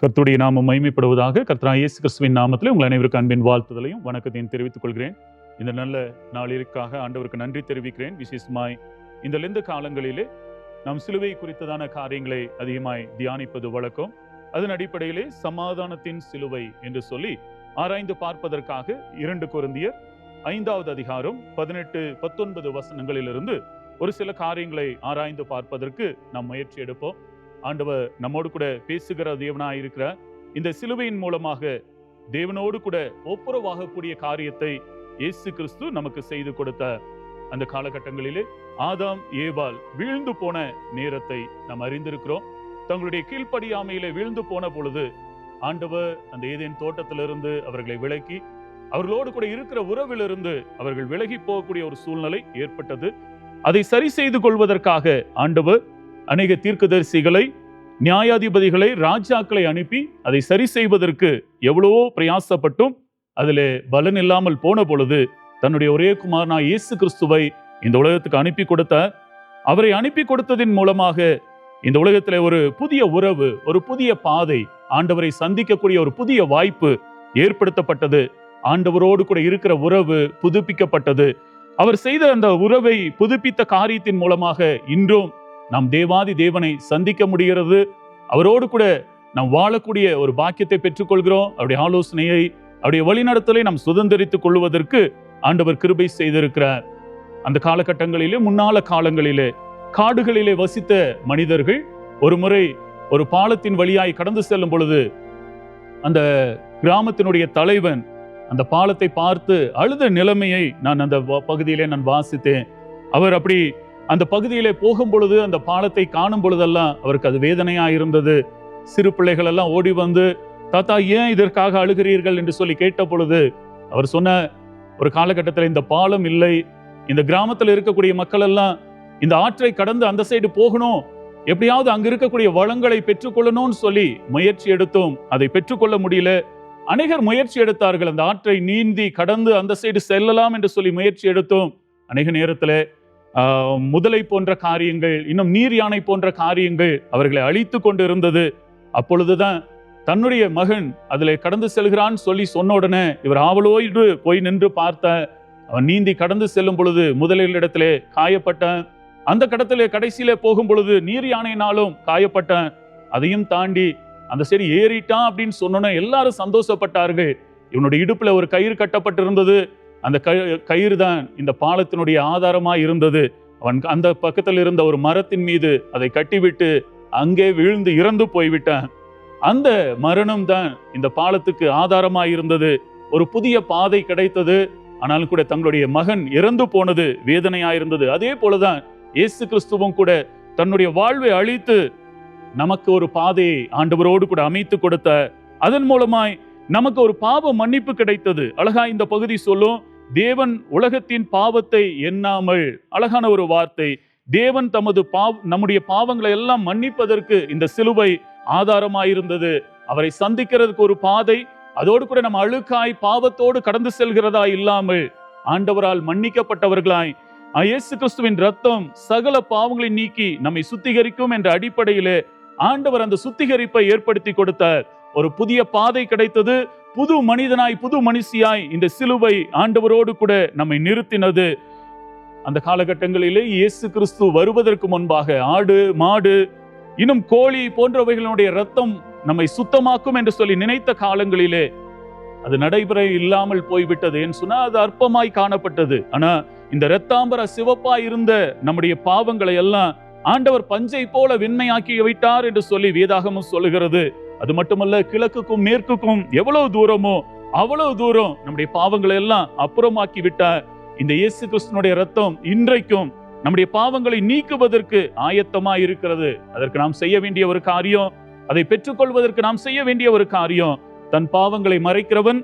கர்த்தருடைய நாமம் மகிமைப்படுவதாக. கர்த்தராகிய இயேசு கிறிஸ்துவின் நாமத்திலே உங்கள் அனைவருக்கும் அன்பின் வாழ்த்துதலையும் வணக்கத்தையும் தெரிவித்துக் கொள்கிறேன். இந்த நல்ல நாளிற்காக ஆண்டவருக்கு நன்றி தெரிவிக்கிறேன். விசேஷமாய் இந்த லெந்து காலங்களிலே நாம் சிலுவை குறித்ததான காரியங்களை அதிகமாய் தியானிப்பது வழக்கம். அதன் அடிப்படையிலே சமாதானத்தின் சிலுவை என்று சொல்லி ஆராய்ந்து பார்ப்பதற்காக 2 கொரிந்தியர் 5வது அதிகாரம் 18-19 வசனங்களிலிருந்து ஒரு சில காரியங்களை ஆராய்ந்து பார்ப்பதற்கு நாம் முயற்சி எடுப்போம். ஆண்டவர் நம்மோடு கூட பேசுகிற தேவனாய் இருக்கிறார். இந்த சிலுவையின் மூலமாக தேவனோடு கூட ஒப்புரவாகக்கூடிய காரியத்தை இயேசு கிறிஸ்து நமக்கு செய்து கொடுத்த அந்த காலகட்டங்களிலே ஆதாம் ஏவாள் வீழ்ந்து போன நேரத்தை நாம் அறிந்திருக்கிறோம். தங்களுடைய கீழ்ப்படியாமையிலே வீழ்ந்து போன பொழுது ஆண்டவர் அந்த ஏதேன் தோட்டத்திலிருந்து அவர்களை விலக்கி அவர்களோடு கூட இருக்கிற உறவிலிருந்து அவர்கள் விலகி போகக்கூடிய ஒரு சூழ்நிலை ஏற்பட்டது. அதை சரி செய்து கொள்வதற்காக ஆண்டவர் அநேக தீர்க்கதரிசிகளை, நியாயாதிபதிகளை, ராஜாக்களை அனுப்பி அதை சரி செய்வதற்கு எவ்வளவோ பிரயாசப்பட்டும் அதிலே பலன் இல்லாமல் போன பொழுது தன்னுடைய ஒரே குமாரனாய் இயேசு கிறிஸ்துவை இந்த உலகத்துக்கு அனுப்பி கொடுத்தார். அவரை அனுப்பி கொடுத்ததின் மூலமாக இந்த உலகத்திலே ஒரு புதிய உறவு, ஒரு புதிய பாதை, ஆண்டவரை சந்திக்கக்கூடிய ஒரு புதிய வாய்ப்பு ஏற்படுத்தப்பட்டது. ஆண்டவரோடு கூட இருக்கிற உறவு புதுப்பிக்கப்பட்டது. அவர் செய்த அந்த உறவை புதுப்பித்த காரியத்தின் மூலமாக இன்றும் நாம் தேவாதி தேவனை சந்திக்க முடிகிறது. அவரோடு கூட நாம் வாழக்கூடிய ஒரு பாக்கியத்தை பெற்றுக்கொள்கிறோம். அவருடைய ஆலோசனையை, அவருடைய வழிநடத்தலை நாம் சுதந்திரித்துக் கொள்வதற்கு ஆண்டவர் கிருபை செய்திருக்கிறார். அந்த காலகட்டங்களிலே, முன்னால காலங்களிலே காடுகளிலே வசித்த மனிதர்கள் ஒரு முறை ஒரு பாலத்தின் வழியாய் கடந்து செல்லும் பொழுது அந்த கிராமத்தினுடைய தலைவன் அந்த பாலத்தை பார்த்து அழுத நிலைமையை நான் அந்த பகுதியிலே நான் வாசித்தேன். அவர் அப்படி அந்த பகுதியிலே போகும் பொழுது அந்த பாலத்தை காணும் பொழுதெல்லாம் அவருக்கு அது வேதனையா இருந்தது. சிறு பிள்ளைகள் எல்லாம் ஓடி வந்து, தாத்தா ஏன் இதற்காக அழுகிறீர்கள் என்று சொல்லி கேட்ட பொழுது அவர் சொன்ன, ஒரு காலகட்டத்தில் இந்த பாலம் இல்லை, இந்த கிராமத்தில் இருக்கக்கூடிய மக்கள் எல்லாம் இந்த ஆற்றை கடந்து அந்த சைடு போகணும், எப்படியாவது அங்க இருக்கக்கூடிய வளங்களை பெற்றுக்கொள்ளணும்னு சொல்லி முயற்சி எடுத்தோம். அதை பெற்றுக்கொள்ள முடியல. அநேகர் முயற்சி எடுத்தார்கள், அந்த ஆற்றை நீந்தி கடந்து அந்த சைடு செல்லலாம் என்று சொல்லி முயற்சி எடுத்தோம். அநேக நேரத்தில் முதலை போன்ற காரியங்கள், இன்னும் நீர் யானை போன்ற காரியங்கள் அவர்களை அழித்து கொண்டு இருந்தது. அப்பொழுதுதான் தன்னுடைய மகன் அதில் கடந்து செல்கிறான்னு சொல்லி சொன்ன உடனே இவர் ஆவலோடு போய் நின்று பார்த்த. அவன் நீந்தி கடந்து செல்லும் பொழுது முதலிடத்திலே காயப்பட்டான். அந்த கடத்திலே கடைசியிலே போகும் பொழுது நீர் யானையினாலும் காயப்பட்டான். அதையும் தாண்டி அந்த சரி ஏறிட்டான் அப்படின்னு சொன்னோன்னே எல்லாரும் சந்தோஷப்பட்டார்கள். இவனுடைய இடுப்புல ஒரு கயிறு கட்டப்பட்டிருந்தது. அந்த கயிறு தான் இந்த பாலத்தினுடைய ஆதாரமாய் இருந்தது. அவன் அந்த பக்கத்தில் இருந்த ஒரு மரத்தின் மீது அதை கட்டிவிட்டு அங்கே வீழ்ந்து இறந்து போய்விட்டான். அந்த மரணம் தான் இந்த பாலத்துக்கு ஆதாரமாய் இருந்தது. ஒரு புதிய பாதை கிடைத்தது. ஆனாலும் கூட தங்களுடைய மகன் இறந்து போனது வேதனையாயிருந்தது. அதே போலதான் இயேசு கிறிஸ்துவும் கூட தன்னுடைய வாழ்வை அழித்து நமக்கு ஒரு பாதையை ஆண்டவரோடு கூட அமைத்து கொடுத்த. அதன் மூலமாய் நமக்கு ஒரு பாவ மன்னிப்பு கிடைத்தது. அழகா இந்த பகுதி சொல்லும், தேவன் உலகத்தின் பாவத்தை எண்ணாமல், அழகான ஒரு வார்த்தை. தேவன் தமது நம்முடைய பாவங்களை எல்லாம் மன்னிப்பதற்கு இந்த சிலுவை ஆதாரமாயிருந்தது. அவரை சந்திக்கிறதுக்கு ஒரு பாதை. அதோடு கூட நம்ம அழுக்காய் பாவத்தோடு கடந்து செல்கிறதா இல்லாமல் ஆண்டவரால் மன்னிக்கப்பட்டவர்களாய் இயேசு கிறிஸ்துவின் ரத்தம் சகல பாவங்களை நீக்கி நம்மை சுத்திகரிக்கும் என்ற அடிப்படையிலே ஆண்டவர் அந்த சுத்திகரிப்பை ஏற்படுத்தி கொடுத்தார். ஒரு புதிய பாதை கிடைத்தது. புது மனிதனாய், புது மனுஷியாய் இந்த சிலுவை ஆண்டவரோடு கூட நம்மை நிறுத்தினது. அந்த காலகட்டங்களிலே இயேசு கிறிஸ்து வருவதற்கு முன்பாக ஆடு, மாடு, இன்னும் கோழி போன்றவைகளுடைய ரத்தம் நம்மை சுத்தமாக்கும் என்று சொல்லி நினைத்த காலங்களிலே அது நடைபெற இல்லாமல் போய்விட்டது. என்று சொன்னா அது அற்பமாய் காணப்பட்டது. ஆனா இந்த இரத்தாம்பர சிவப்பாய் இருந்த நம்முடைய பாவங்களை எல்லாம் ஆண்டவர் பஞ்சை போல வெண்மையாக்கி விட்டார் என்று சொல்லி வேதாகமும் சொல்லுகிறது. அது மட்டுமல்ல, கிழக்குக்கும் மேற்குக்கும் எவ்வளவு தூரமோ அவ்வளவு தூரம் நம்முடைய பாவங்களை எல்லாம் அப்புறமாக்கி விட்டார். இந்த இயேசு கிறிஸ்துனுடைய ரத்தம் இன்றைக்கும் நம்முடைய பாவங்களை நீக்குவதற்கு ஆயத்தமாய் இருக்கிறது. அதற்கு நாம் செய்ய வேண்டிய ஒரு காரியம், அதை பெற்றுக்கொள்வதற்கு நாம் செய்ய வேண்டிய ஒரு காரியம், தன் பாவங்களை மறைக்கிறவன்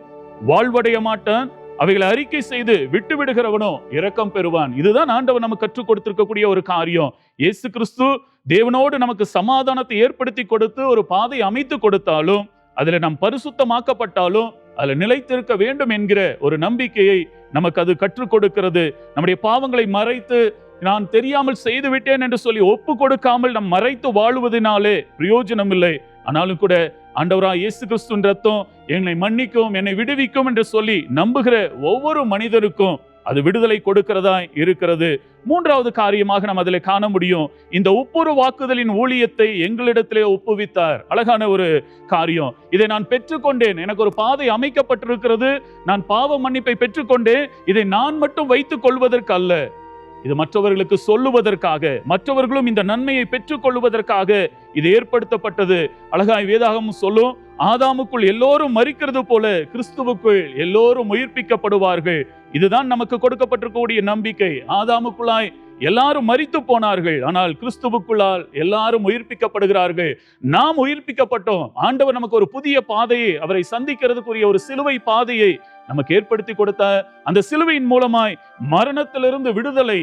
வாழ்வடைய மாட்டான், அவைகளை அறிக்கை செய்து விட்டு விடுகிறவனோ இரக்கம் பெறுவான். இதுதான் ஆண்டவர் நமக்கு கற்றுக் கொடுத்திருக்கக்கூடிய ஒரு காரியம். இயேசு கிறிஸ்து தேவனோடு நமக்கு சமாதானத்தை ஏற்படுத்தி கொடுத்து ஒரு பாதை அமைத்து கொடுத்தாலும், அதுல நாம் பரிசுத்தமாக்கப்பட்டாலும் அதுல நிலைத்திருக்க வேண்டும் என்கிற ஒரு நம்பிக்கையை நமக்கு அது கற்றுக் கொடுக்கிறது. நம்முடைய பாவங்களை மறைத்து நான் தெரியாமல் செய்து விட்டேன் என்று சொல்லி ஒப்பு கொடுக்காமல் நம் மறைத்து வாழுவதனாலே பிரயோஜனம் இல்லை. ஆனாலும் கூட ஆண்டவராய் இயேசு கிறிஸ்துவின் ரத்தம் என்னை மன்னிக்கும், என்னை விடுவிக்கும் என்று சொல்லி நம்புகிற ஒவ்வொரு மனிதருக்கும் அது விடுதலை கொடுக்கிறதா இருக்கிறது. மூன்றாவது காரியமாக நாம் அதில் காண முடியும், இந்த ஒப்புரவாக்குதலின் ஊழியத்தை எங்களிடத்திலே ஒப்புவித்தார். அழகான ஒரு காரியம். இதை நான் பெற்றுக்கொண்டேன், எனக்கு ஒரு பாதை அமைக்கப்பட்டிருக்கிறது, நான் பாவ மன்னிப்பை பெற்றுக்கொண்டேன். இதை நான் மட்டும் வைத்துக் கொள்வதற்கு அல்ல, இது மற்றவர்களுக்கு சொல்லுவதற்காக, மற்றவர்களும் இந்த நன்மையை பெற்றுக் கொள்வதற்காக இது ஏற்படுத்தப்பட்டது. அழகாய் வேதாகமும் சொல்லும், ஆதாமுக்குள் எல்லோரும் மரிக்கிறது போல கிறிஸ்துவுக்குள் எல்லோரும் உயிர்ப்பிக்கப்படுவார்கள். இதுதான் நமக்கு கொடுக்கப்பட்டிருக்கக்கூடிய நம்பிக்கை. ஆதாமுக்குள்ளாய் எல்லாரும் மரித்து போனார்கள், ஆனால் கிறிஸ்துவுக்குள்ளால் எல்லாரும் உயிர்ப்பிக்கப்படுகிறார்கள். நாம் உயிர்ப்பிக்கப்பட்டோம். ஆண்டவர் நமக்கு ஒரு புதிய பாதையை, அவரை சந்திக்கிறதுக்குரிய ஒரு சிலுவை பாதையை நமக்கு ஏற்படுத்தி கொடுத்த அந்த சிலுவையின் மூலமாய் மரணத்திலிருந்து விடுதலை,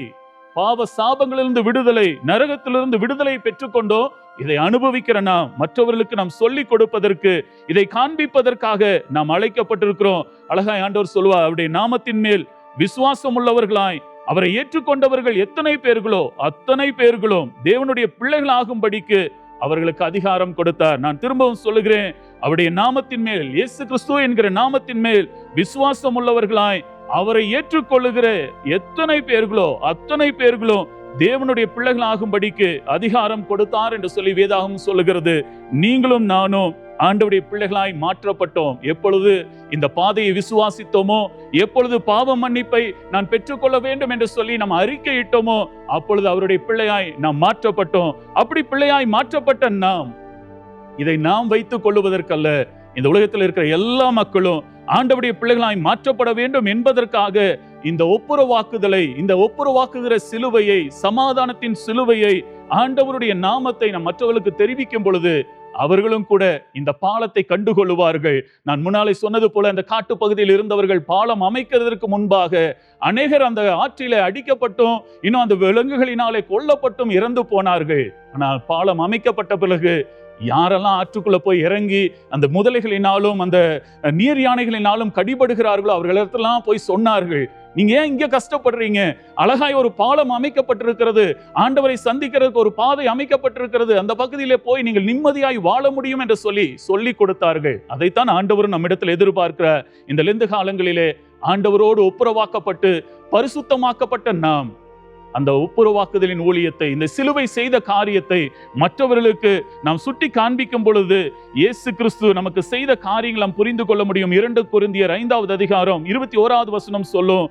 பாவ சாபங்களிலிருந்து விடுதலை, நரகத்திலிருந்து விடுதலை பெற்றுக்கொண்டோம். இதை அனுபவிக்கிற நாம் மற்றவர்களுக்கு நாம் சொல்லிக் கொடுப்பதற்கு, இதை காண்பிப்பதற்காக நாம் அழைக்கப்பட்டிருக்கிறோம். அழகாய் ஆண்டவர் சொல்லுவார், அவருடைய நாமத்தின் மேல் விசுவாசம் உள்ளவர்களாய் அவரை ஏற்றுக்கொண்டவர்கள் எத்தனை பேர்களோ அத்தனை பேர்களும் தேவனுடைய பிள்ளைகள் ஆகும்படிக்கு அவர்களுக்கு அதிகாரம் கொடுத்தார். நான் திரும்பவும் சொல்லுகிறேன், அவருடைய நாமத்தின் மேல், இயேசு கிறிஸ்து என்கிற நாமத்தின் மேல் விசுவாசம் உள்ளவர்களாய் அவரை ஏற்றுக்கொள்ளுகிற எத்தனை பேர்களோ அத்தனை பேர்களும் தேவனுடைய பிள்ளைகள் ஆகும்படிக்கு அதிகாரம் கொடுத்தார் என்று சொல்லி வேதாகமம் சொல்லுகிறது. நீங்களும் நானும் ஆண்டவருடைய பிள்ளைகளாய் மாற்றப்பட்டோம். எப்பொழுது இந்த பாதையை விசுவாசித்தோமோ, எப்பொழுது பாவ மன்னிப்பை நான் பெற்றுக்கொள்ள வேண்டும் என்று சொல்லி நாம் அறிக்கையிட்டோமோ, அப்பொழுது அவருடைய பிள்ளையாய் நாம் மாற்றப்பட்டோம். அப்படி பிள்ளையாய் மாற்றப்பட்ட நாம் இதை நாம் வைத்துக் கொள்ளுவதற்கல்ல, இந்த உலகத்தில் இருக்கிற எல்லா மக்களும் ஆண்டவருடைய பிள்ளைகளாய் மாற்றப்பட வேண்டும் என்பதற்காக இந்த ஒப்புரவாக்குதலை, இந்த ஒப்புரவாக்குகிற சிலுவையை, சமாதானத்தின் சிலுவையை, ஆண்டவருடைய நாமத்தை நாம் மற்றவர்களுக்கு தெரிவிக்கும் பொழுது அவர்களும் கூட இந்த பாலத்தை கண்டுகொள்ளுவார்கள். நான் முன்னாலே சொன்னது போல, அந்த காட்டு பகுதியில் இருந்தவர்கள் பாலம் அமைக்கிறதற்கு முன்பாக அநேகர் அந்த ஆற்றிலே அடிக்கப்பட்டும், இன்னும் அந்த விலங்குகளினாலே கொல்லப்பட்டும் இறந்து போனார்கள். ஆனால் பாலம் அமைக்கப்பட்ட பிறகு யாரெல்லாம் ஆற்றுக்குள்ள போய் இறங்கி அந்த முதலைகளினாலும் அந்த நீர் யானைகளினாலும் கடிபடுகிறார்களோ அவர்களிடத்தெல்லாம் போய் சொன்னார்கள், நீங்க ஏன் இங்க கஷ்டப்படுறீங்க? அழகாய் ஒரு பாலம் அமைக்கப்பட்டிருக்கிறது, ஆண்டவரை சந்திக்கிறதுக்கு ஒரு பாதை அமைக்கப்பட்டிருக்கிறது, அந்த பகுதியிலே போய் நீங்கள் நிம்மதியாய் வாழ முடியும் என்று சொல்லி கொடுத்தார்கள். அதைத்தான் ஆண்டவர் நம்மிடத்தில் எதிர்பார்க்கிற இந்த லெந்து காலங்களிலே ஆண்டவரோடு ஒப்புரவாக்கப்பட்டு பரிசுத்தமாக்கப்பட்ட நாம் அந்த ஒப்புரவாக்குதலின் ஊழியத்தை, இந்த சிலுவை செய்த காரியத்தை மற்றவர்களுக்கு நாம் சுட்டி காண்பிக்கும் பொழுது இயேசு கிறிஸ்து நமக்கு செய்த காரியங்களை நாம் புரிந்து கொள்ள முடியும். 2 கொரிந்தியர் 5வது அதிகாரம் 21வது வசனம் சொல்லும்,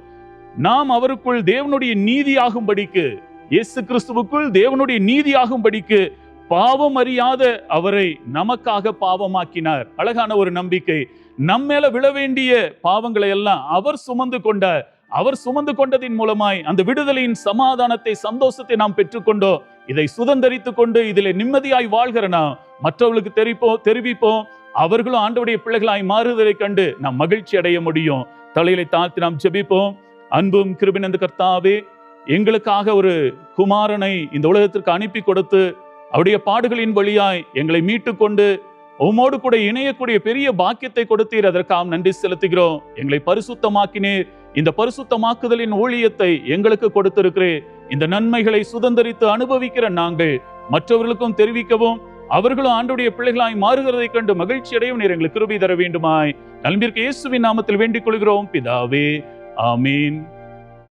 நாம் அவருக்குள் தேவனுடைய நீதியாகும்படிக்கு, இயேசு கிறிஸ்துவுக்குள் தேவனுடைய நீதியாகும்படிக்கு பாவம் அறியாத அவரை நமக்காக பாவமாக்கினார். அழகான ஒரு நம்பிக்கை. நம்மேல விழ வேண்டிய பாவங்களை எல்லாம் அவர் சுமந்து கொண்டார். அவர் சுமந்து கொண்டதின் மூலமாய் அந்த விடுதலையின் சமாதானத்தை, சந்தோஷத்தை நாம் பெற்றுக்கொண்டோம். இதை சுதந்தரித்துக் கொண்டு இதிலே நிம்மதியாய் வாழ்கிற நாம் மற்றவர்களுக்கு தெரிவிப்போம். அவர்களும் ஆண்டவருடைய பிள்ளைகளாய் மாறுதலை கண்டு நாம் மகிழ்ச்சி அடைய முடியும். தலையிலை தாழ்த்தி நாம் ஜெபிப்போம். அன்பும் கிருபை நிறைந்த கர்த்தாவே, எங்களுக்காக ஒரு குமாரனை இந்த உலகத்திற்கு அனுப்பி கொடுத்து அவருடைய பாடுகளின் வழியாய் எங்களை மீட்டு கொண்டு உம்மோடு கூட இணையக்கூடிய பெரிய பாக்கியத்தை கொடுத்தீர். அதற்காக நன்றி செலுத்துகிறோம். எங்களை பரிசுத்தமாக்கினீர். இந்த பரிசுத்தமாக்குதலின் ஊழியத்தை எங்களுக்கு கொடுத்திருக்கிறேன். இந்த நன்மைகளை சுதந்தரித்து அனுபவிக்கிற நாங்கள் மற்றவர்களுக்கும் தெரிவிக்கவும், அவர்களும் ஆண்டவருடைய பிள்ளைகளாய் மாறுகிறதை கண்டு மகிழ்ச்சி அடையும் நீர் எங்களுக்கு கிருபை தர வேண்டுமாய் நல்பிற்கு இயேசுவின் நாமத்தில் வேண்டிக் கொள்கிறோம் பிதாவே, ஆமீன்.